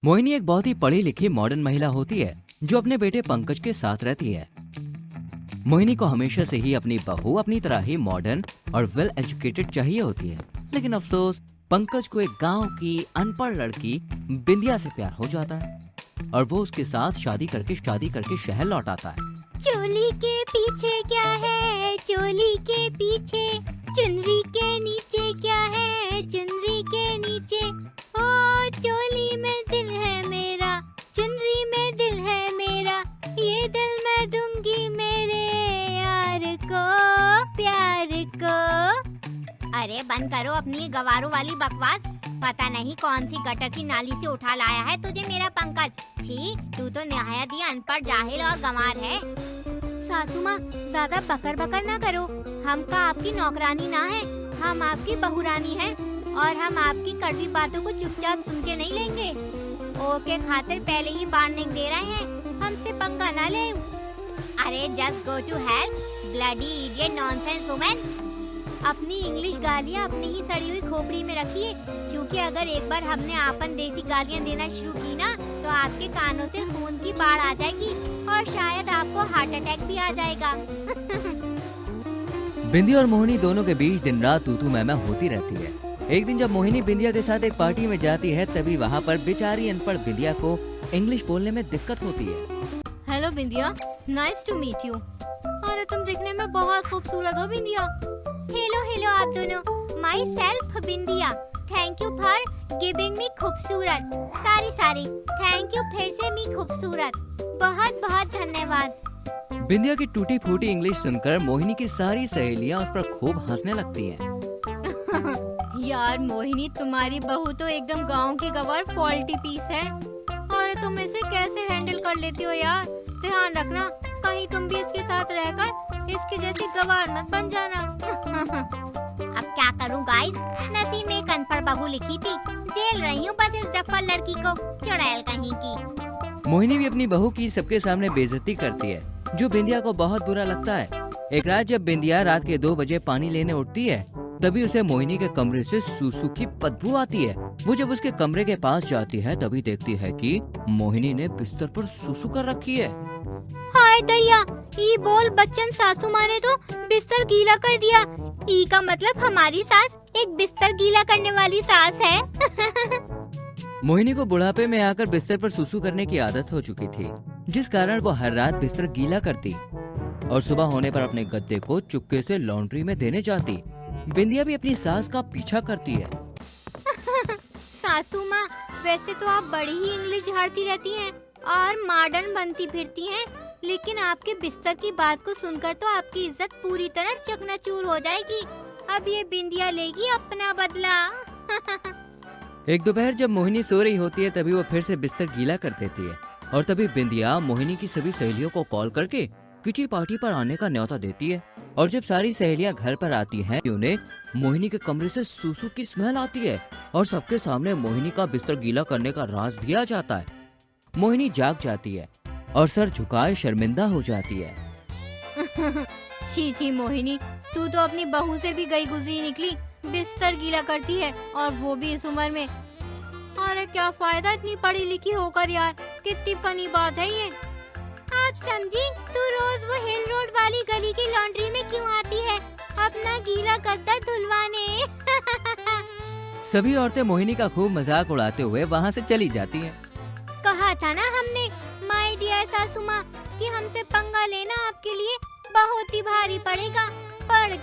मोहिनी एक बहुत ही पढ़ी लिखी मॉडर्न महिला होती है जो अपने बेटे पंकज के साथ रहती है। मोहिनी को हमेशा से ही अपनी बहू अपनी तरह ही मॉडर्न और वेल एजुकेटेड चाहिए होती है, लेकिन अफसोस पंकज को एक गांव की अनपढ़ लड़की बिंदिया से प्यार हो जाता है और वो उसके साथ शादी करके शहर लौट आता है। चोली के पीछे क्या है, चोली के पीछे, चुनरी के नीचे क्या है, चुनरी के नीचे। ओ चोली में दिल है मेरा, चुनरी में दिल है मेरा, ये दिल मैं दूंगी मेरे यार को, प्यार को। अरे बंद करो अपनी ये गवारों वाली बकवास। पता नहीं कौन सी गटर की नाली से उठा लाया है तुझे मेरा पंकज। छी, तू तो निहायत ही अनपढ़, जाहिल और गंवार है। सासू माँ, ज्यादा बकर बकर ना करो। हम का आपकी नौकरानी ना है, हम आपकी बहुरानी हैं और हम आपकी कड़वी बातों को चुपचाप सुन के नहीं लेंगे। ओके खातिर पहले ही वार्निंग दे रहे हैं, हमसे पंगा ना ले। अरे just go to hell, bloody idiot nonsense woman. अपनी इंग्लिश गालियाँ अपनी ही सड़ी हुई खोपड़ी में रखिए, क्योंकि अगर एक बार हमने आपन देसी गालियाँ देना शुरू की ना तो आपके कानों से खून की बाढ़ आ जाएगी और शायद आपको हार्ट अटैक भी आ जाएगा। बिंदिया और मोहिनी दोनों के बीच दिन रात तू मैं होती रहती है। एक दिन जब मोहिनी बिंदिया के साथ एक पार्टी में जाती है, तभी वहाँ पर बेचारी अनपढ़ बिंदिया को इंग्लिश बोलने में दिक्कत होती है। Hello Bindiya, nice to meet you. अरे तुम दिखने में बहुत खूबसूरत हो बिंदिया। हेलो हेलो आप दोनों, my self Bindiya. Thank you for giving me खूबसूरत। सारी थैंक यू फिर से मी खूबसूरत। बहुत बहुत धन्यवाद। बिंदिया की टूटी फूटी इंग्लिश सुनकर मोहिनी की सारी सहेलियां उस पर खूब हंसने लगती हैं। यार मोहिनी, तुम्हारी बहू तो एकदम गांव की गवार फॉल्टी पीस है। अरे तुम इसे कैसे हैंडल कर लेती हो यार। ध्यान रखना कहीं तुम भी इसके साथ रहकर इसकी जैसी गवार मत बन जाना। अब क्या करूं गाइस, नसीब में एक अनपढ़ बहू लिखी थी, जेल रही हूँ बस इस डफल लड़की को, चुड़ैल कहीं की। मोहिनी भी अपनी बहू की सबके सामने बेइज्जती करती है, जो बिंदिया को बहुत बुरा लगता है। एक रात जब बिंदिया रात के 2 बजे पानी लेने उठती है, तभी उसे मोहिनी के कमरे से सूसू की बदबू आती है। वो जब उसके कमरे के पास जाती है तभी देखती है कि मोहिनी ने बिस्तर पर सूसू कर रखी है। हाय दैया, ई बोल बच्चन सासू माँ ने तो बिस्तर गीला कर दिया। ई का मतलब हमारी सास एक बिस्तर गीला करने वाली सास है। मोहिनी को बुढ़ापे में आकर बिस्तर पर सूसू करने की आदत हो चुकी थी, जिस कारण वो हर रात बिस्तर गीला करती और सुबह होने पर अपने गद्दे को चुपके से लॉन्ड्री में देने जाती। बिंदिया भी अपनी सास का पीछा करती है। सासू माँ, वैसे तो आप बड़ी ही इंग्लिश झाड़ती रहती हैं और मॉडर्न बनती फिरती हैं, लेकिन आपके बिस्तर की बात को सुनकर तो आपकी इज्जत पूरी तरह चकनाचूर हो जाएगी। अब ये बिंदिया लेगी अपना बदला। एक दोपहर जब मोहिनी सो रही होती है, तभी वो फिर से बिस्तर गीला कर देती है और तभी बिंदिया मोहिनी की सभी सहेलियों को कॉल करके किटी पार्टी पर आने का न्योता देती है। और जब सारी सहेलियां घर पर आती हैं, उन्हें मोहिनी के कमरे से सूसू की स्मेल आती है और सबके सामने मोहिनी का बिस्तर गीला करने का राज भी आ जाता है। मोहिनी जाग जाती है और सर झुकाए शर्मिंदा हो जाती है। छी मोहिनी, तू तो अपनी बहू से भी गई गुजरी निकली, बिस्तर गीला करती है और वो भी इस उम्र में। अरे क्या फायदा इतनी पढ़ी लिखी होकर यार, कितनी फनी बात है ये। आप समझी, तू रोज वो हिल रोड वाली गली की लॉन्ड्री में क्यों आती है अपना गीला गद्दा धुलवाने? सभी औरतें मोहिनी का खूब मजाक उड़ाते हुए वहाँ से चली जाती हैं। कहा था ना हमने माय डियर सासू माँ कि हमसे पंगा लेना आपके लिए बहुत ही भारी पड़ेगा। पड़